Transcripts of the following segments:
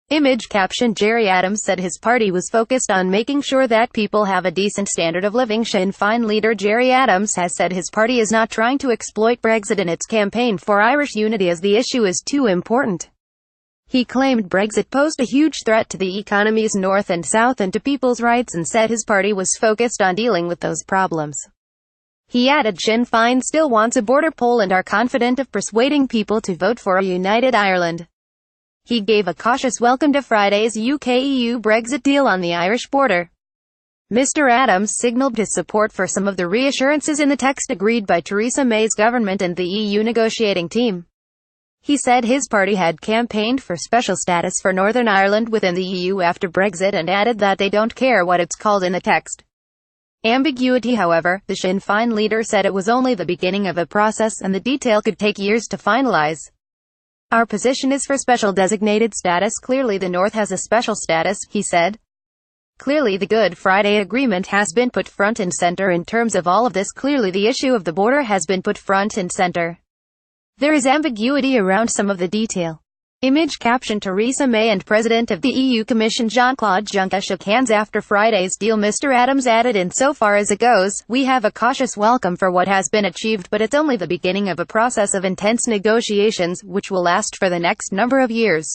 Image caption: Gerry Adams said his party was focused on making sure that people have a decent standard of living. Sinn Féin leader Gerry Adams has said his party is not trying to exploit Brexit in its campaign for Irish unity as the issue is too important. He claimed Brexit posed a huge threat to the economies north and south and to people's rights, and said his party was focused on dealing with those problems. He added Sinn Féin still wants a border poll and are confident of persuading people to vote for a united Ireland. He gave a cautious welcome to Friday's UK-EU Brexit deal on the Irish border. Mr. Adams signalled his support for some of the reassurances in the text agreed by Theresa May's government and the EU negotiating team. He said his party had campaigned for special status for Northern Ireland within the EU after Brexit, and added that they don't care what it's called in the text. Ambiguity, however, the Sinn Féin leader said it was only the beginning of a process and the detail could take years to finalise. Our position is for special designated status. Clearly the North has a special status, he said. Clearly the Good Friday Agreement has been put front and centre in terms of all of this. Clearly the issue of the border has been put front and centre. There is ambiguity around some of the detail. Image caption: Theresa May and President of the EU Commission Jean-Claude Juncker shook hands after Friday's deal. Mr. Adams added, insofar as it goes, we have a cautious welcome for what has been achieved, but it's only the beginning of a process of intense negotiations, which will last for the next number of years.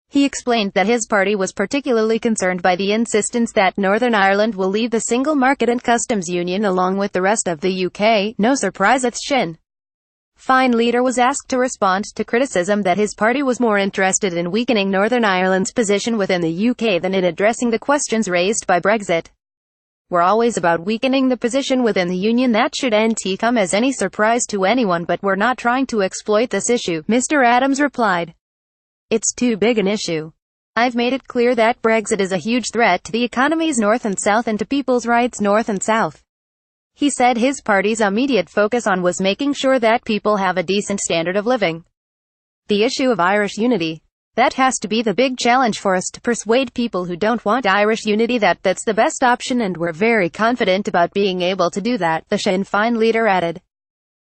He explained that his party was particularly concerned by the insistence that Northern Ireland will leave the single market and customs union along with the rest of the UK. No surprise that Sinn Féin leader was asked to respond to criticism that his party was more interested in weakening Northern Ireland's position within the UK than in addressing the questions raised by Brexit. We're always about weakening the position within the Union. That shouldn't come as any surprise to anyone, but we're not trying to exploit this issue, Mr. Adams replied. It's too big an issue. I've made it clear that Brexit is a huge threat to the economies north and south and to people's rights north and south. He said his party's immediate focus on was making sure that people have a decent standard of living. The issue of Irish unity. That has to be the big challenge for us, to persuade people who don't want Irish unity that that's the best option, and we're very confident about being able to do that, the Sinn Féin leader added.